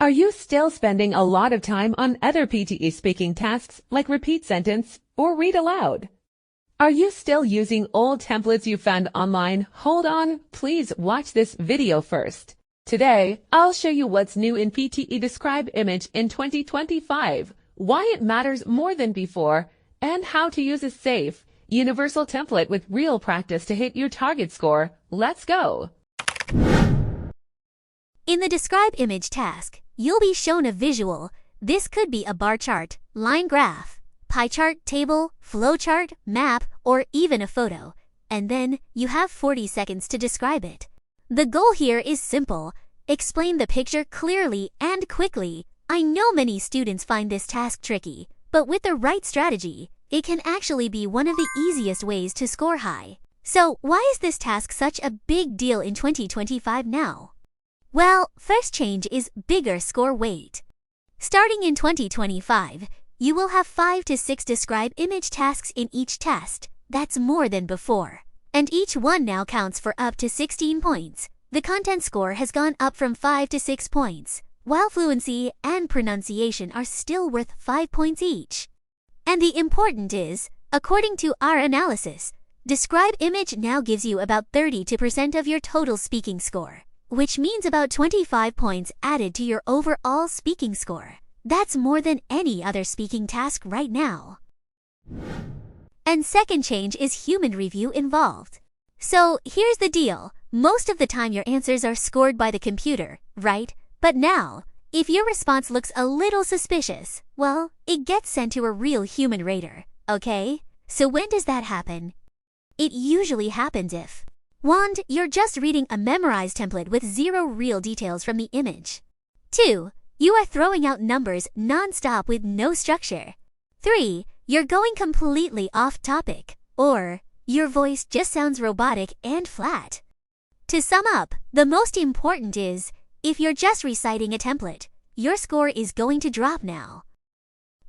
Are you still spending a lot of time on other PTE speaking tasks like repeat sentence or read aloud? Are you still using old templates you found online? Hold on, please watch this video first. Today, I'll show you what's new in PTE Describe Image in 2025, why it matters more than before, and how to use a safe, universal template with real practice to hit your target score. Let's go! In the Describe Image task, you'll be shown a visual. This could be a bar chart, line graph, pie chart, table, flow chart, map, or even a photo. And then you have 40 seconds to describe it. The goal here is simple. Explain the picture clearly and quickly. I know many students find this task tricky, but with the right strategy, it can actually be one of the easiest ways to score high. So why is this task such a big deal in 2025 now? Well, first change is bigger score weight. Starting in 2025, you will have 5 to 6 Describe Image tasks in each test. That's more than before. And each one now counts for up to 16 points. The content score has gone up from 5 to 6 points, while fluency and pronunciation are still worth 5 points each. And the important is, according to our analysis, Describe Image now gives you about 32% of your total speaking score, which means about 25 points added to your overall speaking score. That's more than any other speaking task right now. And second change is human review involved. So here's the deal. Most of the time your answers are scored by the computer, right? But now, if your response looks a little suspicious, well, it gets sent to a real human rater, okay? So when does that happen? It usually happens if 1. You're just reading a memorized template with zero real details from the image. 2. You are throwing out numbers non-stop with no structure. 3. You're going completely off topic. Or, your voice just sounds robotic and flat. To sum up, the most important is, if you're just reciting a template, your score is going to drop now.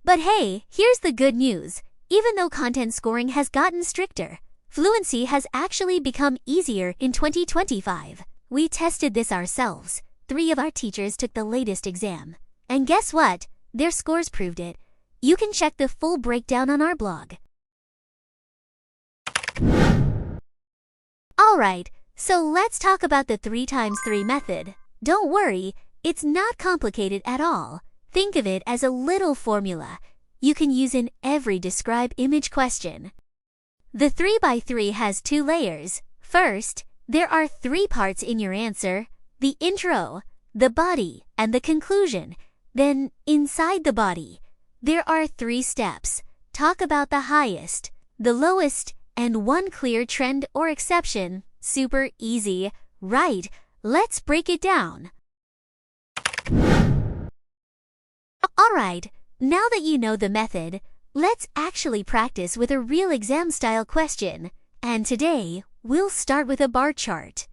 But hey, here's the good news. Even though content scoring has gotten stricter, fluency has actually become easier in 2025. We tested this ourselves. 3 of our teachers took the latest exam. And guess what? Their scores proved it. You can check the full breakdown on our blog. Alright, so let's talk about the 3x3 method. Don't worry, it's not complicated at all. Think of it as a little formula you can use in every Describe Image question. The 3x3 has 2 layers. First, there are 3 parts in your answer: the intro, the body, and the conclusion. Then, inside the body, there are 3 steps. Talk about the highest, the lowest, and one clear trend or exception. Super easy, right? Let's break it down. Alright, now that you know the method, let's actually practice with a real exam-style question. And today, we'll start with a bar chart.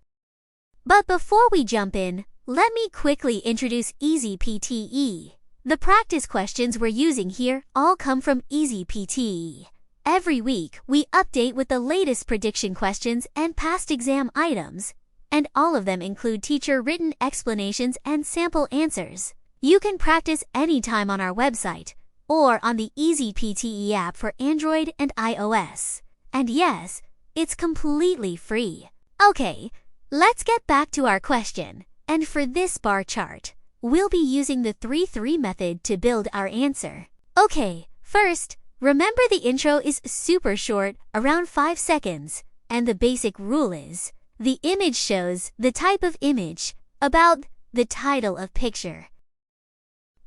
But before we jump in, let me quickly introduce EasyPTE. The practice questions we're using here all come from EasyPTE. Every week, we update with the latest prediction questions and past exam items, and all of them include teacher-written explanations and sample answers. You can practice anytime on our website or on the EasyPTE app for Android and iOS. And yes, it's completely free. Okay, let's get back to our question. And for this bar chart, we'll be using the 3-3 method to build our answer. Okay, first, remember the intro is super short, around 5 seconds. And the basic rule is, the image shows the type of image, about the title of picture.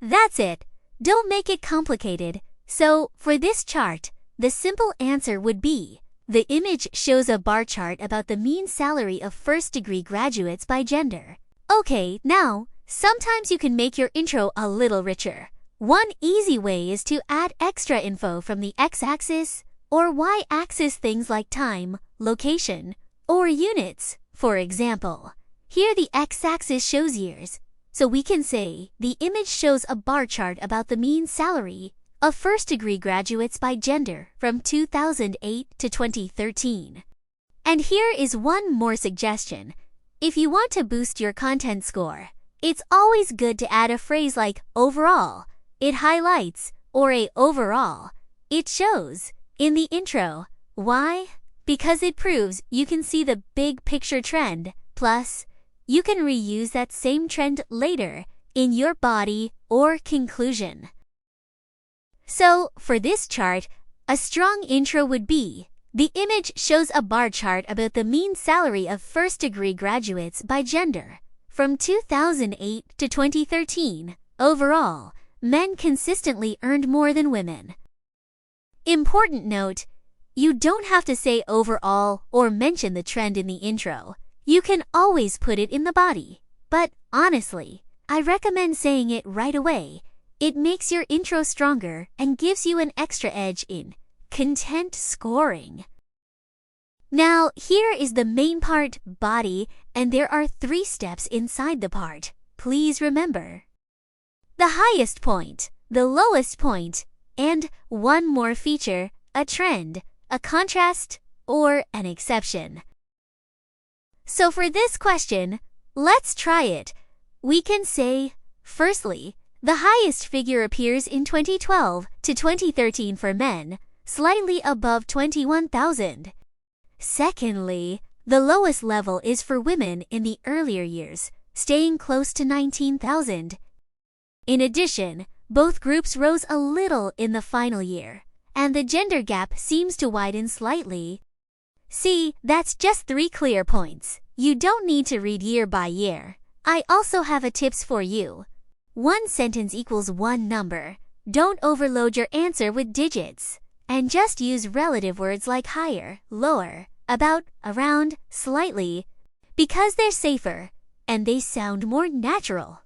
That's it. Don't make it complicated. So, for this chart, the simple answer would be, the image shows a bar chart about the mean salary of first-degree graduates by gender. Okay, now, sometimes you can make your intro a little richer. One easy way is to add extra info from the x-axis or y-axis, things like time, location, or units. For example, here the x-axis shows years, so we can say the image shows a bar chart about the mean salary of first-degree graduates by gender from 2008 to 2013. And here is one more suggestion. If you want to boost your content score, It's always good to add a phrase like overall, it highlights, or a overall, it shows, in the intro. Why? Because it proves you can see the big picture trend. Plus, you can reuse that same trend later in your body or conclusion. So, for this chart, a strong intro would be: the image shows a bar chart about the mean salary of first-degree graduates by gender. From 2008 to 2013, overall, men consistently earned more than women. Important note: you don't have to say overall or mention the trend in the intro. You can always put it in the body. But honestly, I recommend saying it right away. It makes your intro stronger and gives you an extra edge in content scoring. Now, here is the main part, body, and there are 3 steps inside the part. Please remember: the highest point, the lowest point, and one more feature, a trend, a contrast, or an exception. So for this question, let's try it. We can say, firstly, the highest figure appears in 2012 to 2013 for men, slightly above 21,000. Secondly, the lowest level is for women in the earlier years, staying close to 19,000. In addition, both groups rose a little in the final year, and the gender gap seems to widen slightly. See, that's just 3 clear points. You don't need to read year by year. I also have a tips for you. 1 sentence equals 1 number. Don't overload your answer with digits. And just use relative words like higher, lower, about, around, slightly, because they're safer and they sound more natural.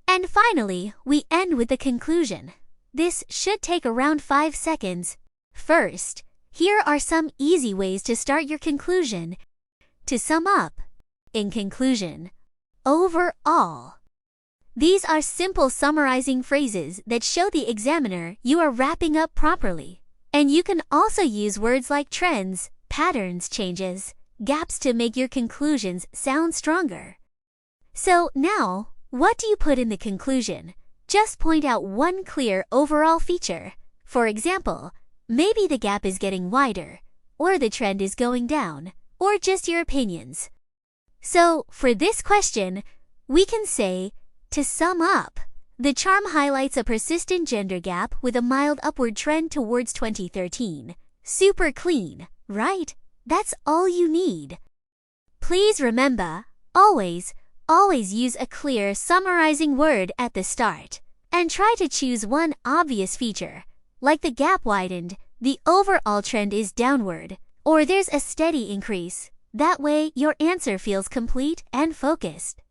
And finally, we end with the conclusion. This should take around 5 seconds. First, here are some easy ways to start your conclusion. To sum up, in conclusion, overall. These are simple summarizing phrases that show the examiner you are wrapping up properly. And you can also use words like trends, patterns, changes, gaps to make your conclusions sound stronger. So now, what do you put in the conclusion? Just point out one clear overall feature. For example, maybe the gap is getting wider, or the trend is going down, or just your opinions. So, for this question, we can say, to sum up, the charm highlights a persistent gender gap with a mild upward trend towards 2013. Super clean, right? That's all you need. Please remember, always use a clear summarizing word at the start. And try to choose one obvious feature, like the gap widened, the overall trend is downward, or there's a steady increase. That way, your answer feels complete and focused.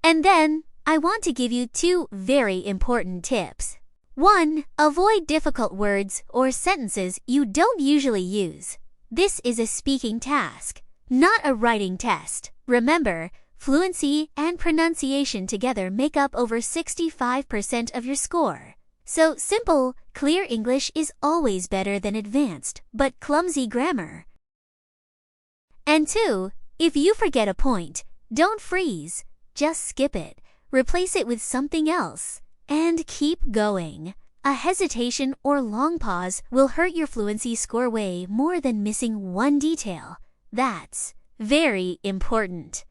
And then, I want to give you 2 very important tips. 1. Avoid difficult words or sentences you don't usually use. This is a speaking task, not a writing test. Remember, fluency and pronunciation together make up over 65% of your score. So simple, clear English is always better than advanced, but clumsy grammar. And 2, if you forget a point, don't freeze. Just skip it, replace it with something else, and keep going. A hesitation or long pause will hurt your fluency score way more than missing one detail. That's very important.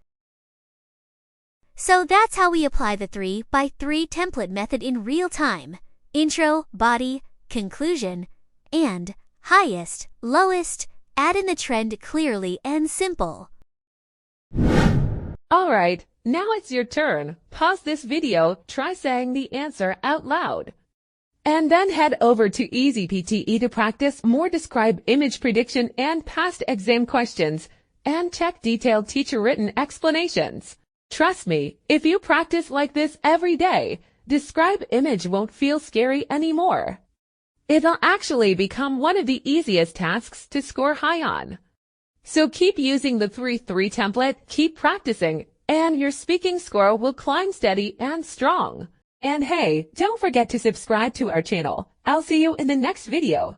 So that's how we apply the 3x3 template method in real time. Intro, body, conclusion, and highest, lowest. Add in the trend clearly and simple. Alright, now it's your turn. Pause this video, try saying the answer out loud. And then head over to EasyPTE to practice more Describe image prediction and past exam questions, and check detailed teacher-written explanations. Trust me, if you practice like this every day, Describe image won't feel scary anymore. It'll actually become one of the easiest tasks to score high on. So keep using the 3-3 template, keep practicing, and your speaking score will climb steady and strong. And hey, don't forget to subscribe to our channel. I'll see you in the next video.